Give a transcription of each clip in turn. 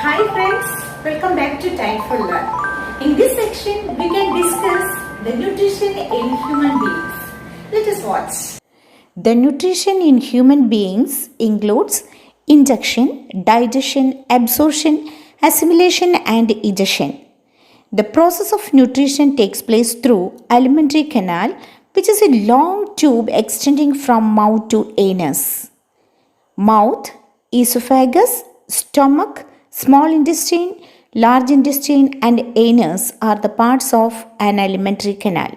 Hi friends, welcome back to Time for Learn. In this section, we can discuss the nutrition in human beings. Let us watch. The nutrition in human beings includes induction, digestion, absorption, assimilation and digestion. The process of nutrition takes place through alimentary canal, which is a long tube extending from mouth to anus. Mouth, esophagus, stomach, small intestine, large intestine and anus are the parts of an alimentary canal.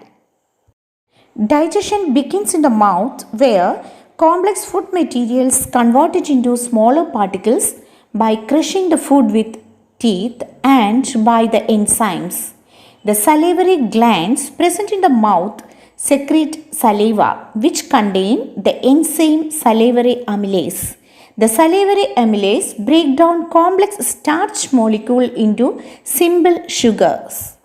Digestion begins in the mouth where complex food materials converted into smaller particles by crushing the food with teeth and by the enzymes. The salivary glands present in the mouth secrete saliva, which contain the enzyme salivary amylase. The salivary amylase break down complex starch molecule into simple sugars.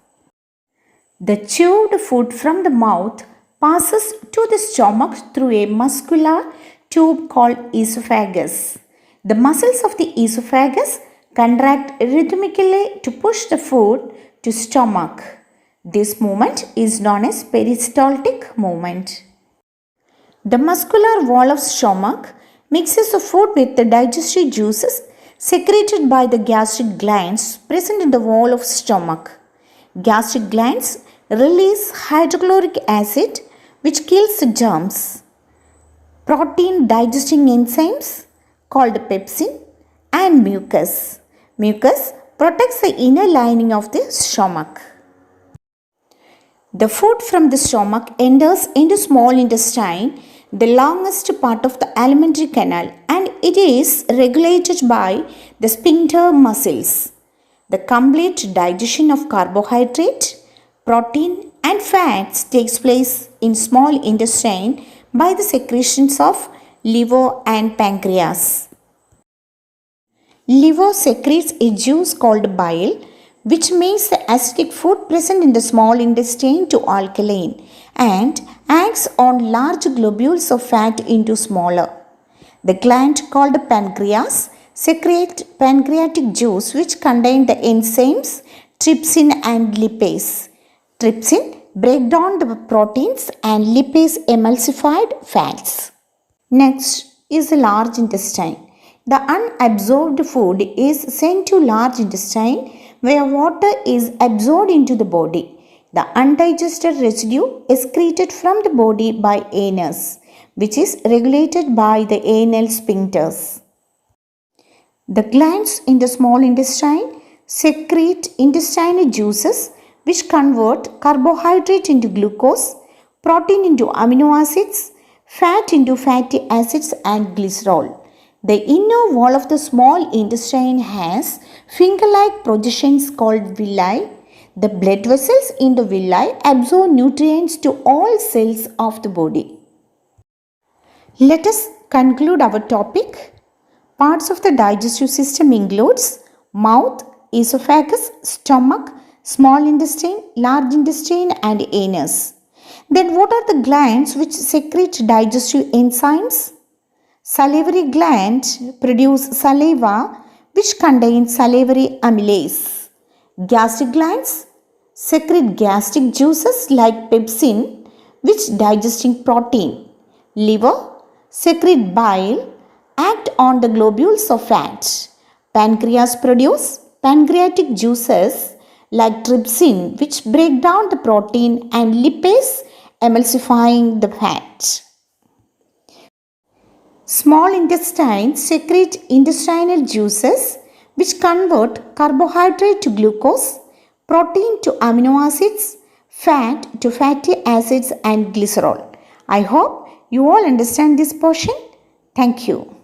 The chewed food from the mouth passes to the stomach through a muscular tube called esophagus. The muscles of the esophagus contract rhythmically to push the food to stomach. This movement is known as peristaltic movement. The muscular wall of stomach mixes the food with the digestive juices secreted by the gastric glands present in the wall of stomach. Gastric glands release hydrochloric acid which kills the germs. Protein digesting enzymes called pepsin and mucus. Mucus protects the inner lining of the stomach. The food from the stomach enters into small intestine, the longest part of the alimentary canal, and it is regulated by the sphincter muscles. The complete digestion of carbohydrate, protein and fats takes place in small intestine by the secretions of liver and pancreas. Liver secretes a juice called bile, which makes the acidic food present in the small intestine to alkaline and acts on large globules of fat into smaller. The gland called pancreas secretes pancreatic juice which contain the enzymes trypsin and lipase. Trypsin break down the proteins and lipase emulsified fats. Next is the large intestine. The unabsorbed food is sent to large intestine where water is absorbed into the body. The undigested residue is excreted from the body by anus, which is regulated by the anal sphincters. The glands in the small intestine secrete intestinal juices which convert carbohydrate into glucose, protein into amino acids, fat into fatty acids and glycerol. The inner wall of the small intestine has finger-like projections called villi. The blood vessels in the villi absorb nutrients to all cells of the body. Let us conclude our topic. Parts of the digestive system includes mouth, esophagus, stomach, small intestine, large intestine and anus. Then what are the glands which secrete digestive enzymes? Salivary gland produce saliva which contains salivary amylase. Gastric glands secrete gastric juices like pepsin which digesting protein. Liver secrete bile, act on the globules of fat. Pancreas produce pancreatic juices like trypsin which break down the protein and lipase emulsifying the fat. Small intestine secrete intestinal juices which convert carbohydrate to glucose, protein to amino acids, fat to fatty acids and glycerol. I hope you all understand this portion. Thank you.